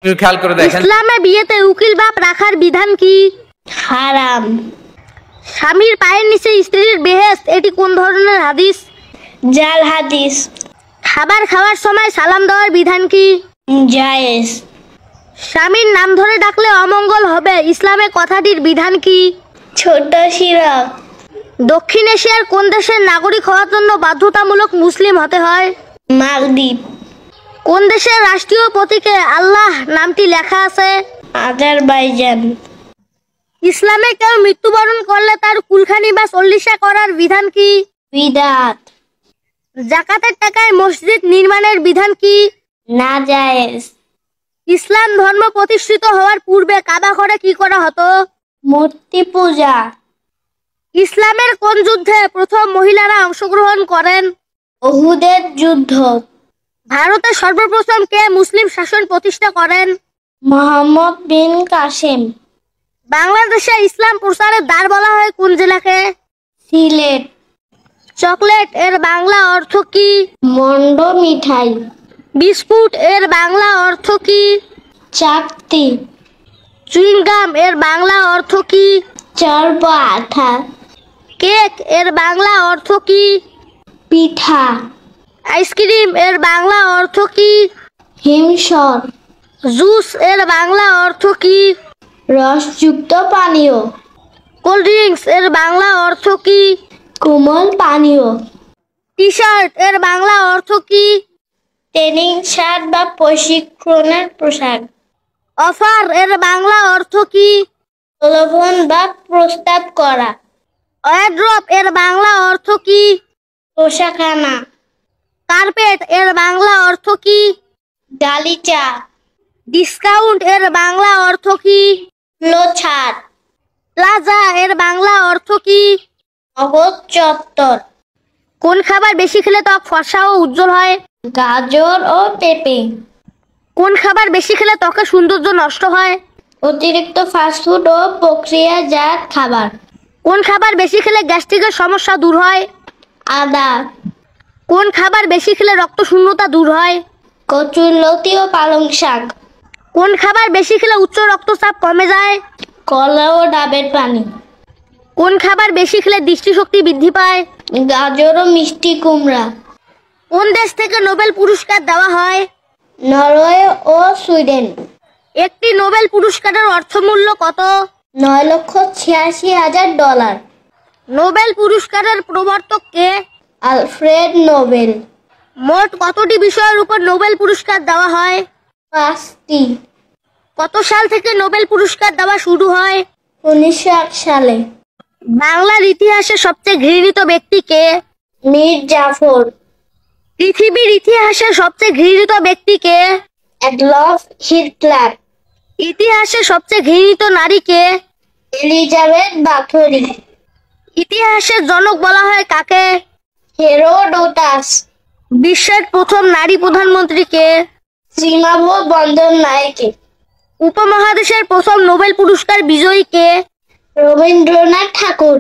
একটু খেয়াল করে দেখেন। ইসলামে বিয়েতে উকিল বাপ রাখার বিধান কি? হারাম। স্বামীর পায়ের নিচে স্ত্রীর বেহেশত, এটি কোন ধরনের হাদিস? জাল হাদিস। খাবার খাওয়ার সময় সালাম দেওয়ার বিধান কি? জায়েজ। স্বামীর নাম ধরে ডাকলে অমঙ্গল হবে, ইসলামে কথাটির বিধান কি? ছোট শিরক। দক্ষিণ এশিয়ার কোন দেশের নাগরিক হওয়ার জন্য বাধ্যতামূলক মুসলিম হতে হয়? মালদ্বীপ। কোন দেশের রাষ্ট্রীয় প্রতীকে আল্লাহ নামটি লেখা আছে? আজারবাইজান। ইসলামে কেউ মৃত্যুবরণ করলে তার কুলখানি বা চল্লিশা করার বিধান কি? বিদআত। জাকাতের টাকায় মসজিদ নির্মাণের বিধান কি? নাজায়েজ। ইসলাম ধর্ম প্রতিষ্ঠিত হওয়ার পূর্বে কাবা ঘরে কি করা হতো? মূর্তি পূজা। ইসলামের কোন যুদ্ধে প্রথম মহিলারা অংশগ্রহণ করেন? উহুদের যুদ্ধ। ভারতে সর্বপ্রথম কে মুসলিম শাসন প্রতিষ্ঠা করেন? মোহাম্মদ বিন কাসেম। বাংলাদেশে ইসলাম প্রচারের দ্বার বলা হয় কোন জেলাকে? সিলেট। চকলেট এর বাংলা অর্থ কি? মন্ড মিঠাই। বিস্কুট এর বাংলা অর্থ কি? চাকতি। চুইংগাম এর বাংলা অর্থ কি? চর্ব আঠা। কেক এর বাংলা অর্থ কি? পিঠা। আইসক্রিম এর বাংলা অর্থ কি? হিমসর। জুস এর বাংলা অর্থ কি? রসযুক্ত পানীয়। কোল্ড ড্রিঙ্কস এর বাংলা অর্থ কি? কোমল পানীয়। টি শার্ট এর বাংলা অর্থ কি? ট্রেনিং শার্ট বা প্রশিক্ষণের পোশাক। অফার এর বাংলা অর্থ কি? প্রলোভন বা প্রস্তাব করা। ওয়ারড্রপ এর বাংলা অর্থ কি? পোশাখানা। কার্পেট এর বাংলা অর্থ কি? গালিচা। ডিসকাউন্ট এর বাংলা অর্থ কি? লো ছাড়। প্লাজা এর বাংলা অর্থ কি? নগদ চত্বর। কোন খাবার বেশি খেলে ত্বক ফর্সা ও উজ্জ্বল হয়? গাজর ও পেঁপে। কোন খাবার বেশি খেলে ত্বকের সৌন্দর্য নষ্ট হয়? অতিরিক্ত ফাস্টফুড ও প্রক্রিয়াজাত খাবার। কোন খাবার বেশি খেলে গ্যাস্ট্রিকের সমস্যা দূর হয়? আদা। কোন খাবার বেশি খেলে রক্ত শূন্যতা দূর হয়? কচুরলতি ও পালং শাক। কোন খাবার বেশি খেলে উচ্চ রক্তচাপ কমে যায়? কলা ও ডাবের পানি। কোন খাবার বেশি খেলে দৃষ্টিশক্তি বৃদ্ধি পায়? গাজর ও মিষ্টি কুমড়া। কোন দেশ থেকে নোবেল পুরস্কার দেওয়া হয়? নরওয়ে ও সুইডেন। একটি নোবেল পুরস্কারের অর্থমূল্য কত? $9,86,000। নোবেল পুরস্কারের প্রবর্তক কে? Alfred Nobel. মোট কতটি বিষয়ের উপর নোবেল পুরস্কার দেওয়া হয়? 5টি। কত সাল থেকে নোবেল পুরস্কার দেওয়া শুরু হয়? 1908 সালে। বাংলার ইতিহাসে সবচেয়ে ঘৃণিত ব্যক্তি কে? মীর জাফর। পৃথিবীর ইতিহাসে সবচেয়ে ঘৃণিত ব্যক্তি কে? Adolf Hitler. ইতিহাসে সবচেয়ে ঘৃণিত নারী কে? এলিজাবেথ বাথরি। ইতিহাসের জনক বলা হয় কাকে? হেরোডোটাস। বিশ্বের প্রথম নারী প্রধানমন্ত্রী কে? শ্রীমাভ বন্দ্যোপাধ্যায়। উপমহাদেশের প্রথম নোবেল পুরস্কার বিজয়ী কে? রবীন্দ্রনাথ ঠাকুর।